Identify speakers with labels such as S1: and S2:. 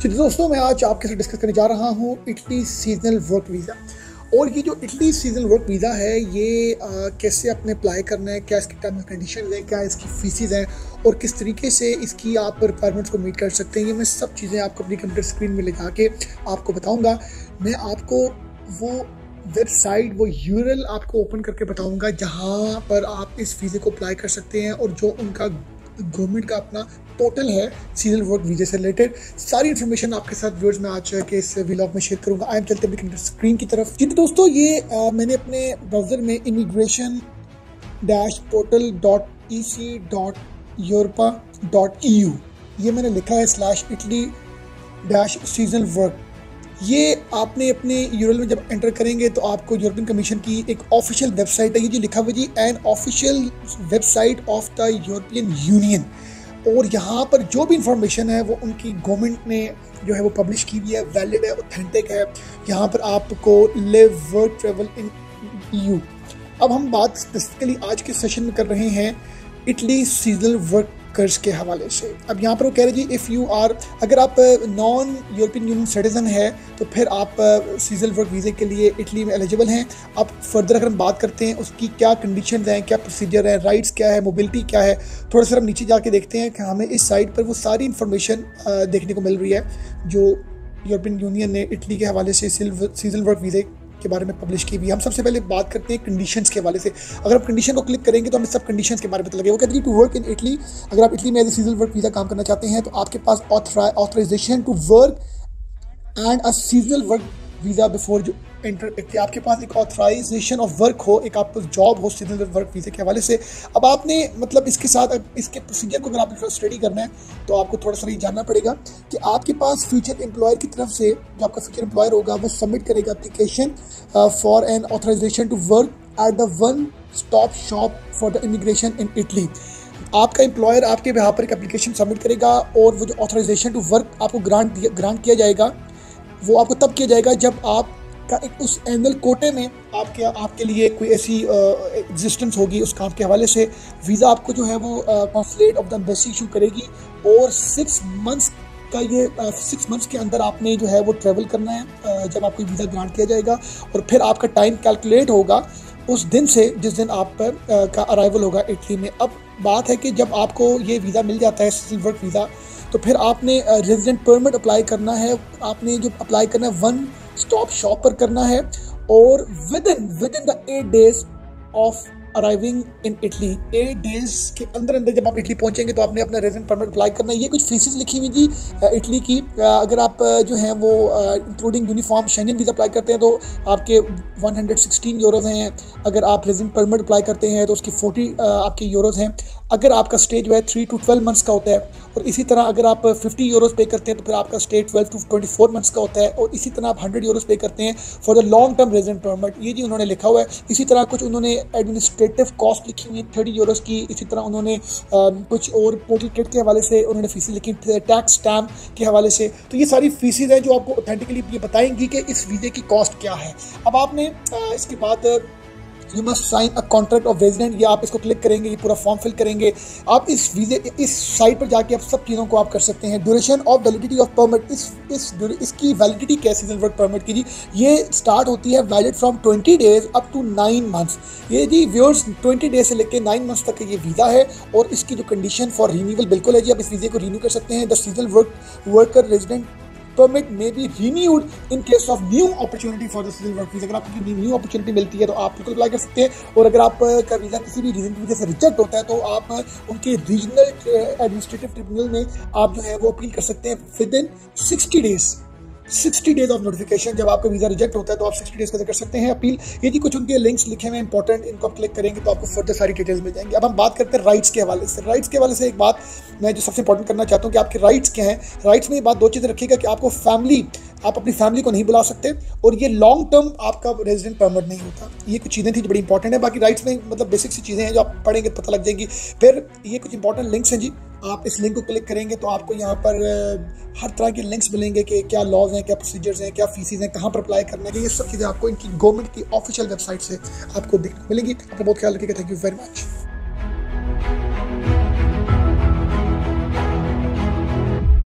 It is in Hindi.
S1: तो दोस्तों मैं आज आपके साथ डिस्कस करने जा रहा हूँ इटली सीजनल वर्क वीज़ा। और ये जो इटली सीजनल वर्क वीज़ा है ये कैसे अपने अप्लाई करना है, क्या इसकी टर्म एंड कंडीशन है, क्या इसकी फीसिस हैं और किस तरीके से इसकी आप रिक्वायरमेंट्स को मीट कर सकते हैं। ये मैं सब चीज़ें आपको अपनी कंप्यूटर स्क्रीन में ले जाके आपको बताऊँगा। मैं आपको वो वेबसाइट, वो यूआरएल आपको ओपन करके बताऊँगा जहाँ पर आप इस वीज़े को अप्लाई कर सकते हैं और जो उनका गवर्नमेंट का अपना पोर्टल है सीजनल वर्क वीज़े से रिलेटेड सारी इन्फॉर्मेशन आपके साथ व्यूअर्स मैं आज के इस व्लॉग में शेयर करूंगा। आई एम चलते हैं अपनी स्क्रीन की तरफ। जी दोस्तों, ये मैंने अपने ब्राउज़र में immigration-portal.ec.europa.eu ये मैंने लिखा है /Italy-seasonal work। ये आपने अपने यूआरएल में जब एंटर करेंगे तो आपको यूरोपियन कमीशन की एक ऑफिशियल वेबसाइट है, ये जो लिखा हुआ जी एन official website of the European Union. और यहाँ पर जो भी इंफॉर्मेशन है वो उनकी गवर्नमेंट ने जो है वो पब्लिश की हुई है, वैलिड है, ऑथेंटिक है। यहाँ पर आपको live work travel in EU। अब हम बात स्पेसिफिकली आज के सेशन में कर रहे हैं इटली सीजनल वर्कर्स के हवाले से। अब यहाँ पर वो कह रहे जी इफ़ यू आर, अगर आप नॉन यूरोपियन यूनियन सिटीजन है तो फिर आप सीजनल वर्क वीज़े के लिए इटली में एलिजिबल हैं। अब फर्दर अगर हम बात करते हैं उसकी क्या कंडीशंस हैं, क्या प्रोसीजर है, राइट्स क्या है, मोबिलिटी क्या है, थोड़ा सा हम नीचे जाके देखते हैं कि हमें इस साइट पर वो सारी इन्फॉर्मेशन देखने को मिल रही है जो यूरोपियन यूनियन ने इटली के हवाले से सीजनल वर्क वीज़े के बारे में पब्लिश की हुई। हम सबसे पहले बात करते हैं कंडीशंस के हवाले से। अगर आप कंडीशन को क्लिक करेंगे तो हमें सब कंडीशंस के बारे में पता लगेगा। वो कहते हैं टू वर्क इन इटली, अगर आप इटली में as a seasonal work visa काम करना चाहते हैं तो आपके पास authorization to work and a seasonal work visa before जो एंटर, आपके पास एक ऑथराइजेशन ऑफ वर्क हो, एक आपको जॉब हो सीजनल वर्क वीज़े के हवाले से। अब आपने मतलब इसके साथ इसके प्रोसीजर को अगर आपको स्टडी करना है तो आपको थोड़ा सा ये जानना पड़ेगा कि आपके पास फ्यूचर एम्प्लॉयर की तरफ से जो आपका फ्यूचर एम्प्लॉयर होगा वो सबमिट करेगा application for an authorisation to work at the one stop shop for the immigration in Italy. आपका एम्प्लॉयर आपके यहाँ पर एक एप्लीकेशन सबमिट करेगा और वो जो ऑथराइजेशन टू वर्क आपको ग्रांट किया जाएगा वो आपको तब किया जाएगा जब आपका एक उस एनुअल कोटे में आपके लिए कोई ऐसी एग्जिस्टेंस होगी उस काम के हवाले से। वीज़ा आपको जो है वो consulate of the embassy issue करेगी और 6 मंथ्स के अंदर आपने जो है वो ट्रैवल करना है जब आपको वीज़ा ग्रांट किया जाएगा। और फिर आपका टाइम कैलकुलेट होगा उस दिन से जिस दिन आप का अराइवल होगा इटली में। अब बात है कि जब आपको ये वीज़ा मिल जाता है सीजनल वर्क वीज़ा तो फिर आपने रेजिडेंट परमिट अप्लाई करना है। आपने जो अप्लाई करना है वन स्टॉप शॉप पर करना है और with in the 8 days of arriving in Italy, 8 days के अंदर जब आप इटली पहुंचेंगे तो आपने अपना रेजिडेंट परमिट अप्लाई करना है। ये कुछ फीसिस लिखी हुई जी इटली की। अगर आप जो हैं वो including uniform Schengen visa apply करते हैं तो आपके 116 यूरोज़ हैं। अगर आप रेजिडेंट परमिट अप्लाई करते हैं तो उसकी 40 आपके यूरोज़ हैं। अगर आपका स्टे जो है 3 to 12 मंथ्स का होता है और इसी तरह अगर आप 50 यूरोज़ पे करते हैं तो फिर आपका स्टे 12 to 24 मंथ्स का होता है। और इसी तरह आप 100 यूरोज़ पे करते हैं for the long term resident permit. ये जी उन्होंने लिखा हुआ है। इसी तरह कुछ उन्होंने एडमिनिस्ट्रेटिव कॉस्ट लिखी हुई है 30 यूरोज़ की। इसी तरह उन्होंने कुछ और पोर्टल किट के हवाले से उन्होंने फीसें लिखी, टैक्स स्टैम्प के हवाले से। तो ये सारी फीसेज हैं जो आपको ऑथेंटिकली ये बताएंगी कि इस वीज़े की कॉस्ट क्या है। अब आपने इसके बाद you must sign a contract of resident, ये आप इसको क्लिक करेंगे, ये पूरा फॉर्म फिल करेंगे। आप इस साइट पर जाके आप सब चीज़ों को आप कर सकते हैं। Duration of validity of permit, इसकी वैलिडिटी क्या है सीजनल वर्क परमिट की जी, ये स्टार्ट होती है valid from 20 days up to 9 months। ये जी व्यूअर्स 20 days से लेकर 9 months तक ये वीज़ा है। और इसकी जो कंडीशन फॉर रिन्यूअल बिल्कुल है जी, आप इस वीज़े को रिन्यू कर सकते हैं। The seasonal worker resident permit may be renewed in case of new opportunity for the seasonal work visa। अगर आपको न्यू अपॉर्चुनिटी मिलती है तो आप बिल्कुल अप्लाई कर सकते हैं। और अगर आपका वीज़ा किसी भी रीजन की वजह से रिजेक्ट होता है तो आप उनके रीजनल एडमिनिस्ट्रेटिव ट्रिब्यूनल में आप जो है वो अपील कर सकते हैं with in 60 days of notification. जब आपका वीज़ा रिजेक्ट होता है तो आप 60 days का कर सकते हैं अपील। ये जी कुछ उनके लिंक्स लिखे हुए हैं इंपॉर्टेंट, इनको आप क्लिक करेंगे तो आपको फर्दर सारी डिटेल्स मिल जाएंगी। अब हम बात करते हैं राइट्स के हवाले से। राइट्स के हवाले से एक बात मैं जो सबसे इंपॉर्टेंट करना चाहता हूँ कि आपके राइट्स क्या हैं। राइट्स में ये बात 2 चीज़ें रखिएगा कि आपको आप अपनी फैमिली को नहीं बुला सकते और ये लॉन्ग टर्म आपका रेजिडेंट परमिट नहीं होता। ये कुछ चीज़ें थी जो बड़ी इंपॉर्टेंट है। बाकी राइट्स में मतलब बेसिक सी चीज़ें हैं जो आप पढ़ेंगे तो पता लग जाएंगी। फिर ये कुछ इंपॉर्टेंट लिंक्स हैं जी, आप इस लिंक को क्लिक करेंगे तो आपको यहाँ पर हर तरह के लिंक्स मिलेंगे कि क्या लॉज हैं, क्या प्रोसीजर्स हैं, क्या फीसिस हैं, कहाँ पर अप्लाई करना है। ये सब चीज़ें आपको इनकी गवर्नमेंट की ऑफिशियल वेबसाइट से आपको देखने को मिलेंगी। अपना बहुत ख्याल रखिएगा। Thank you very much.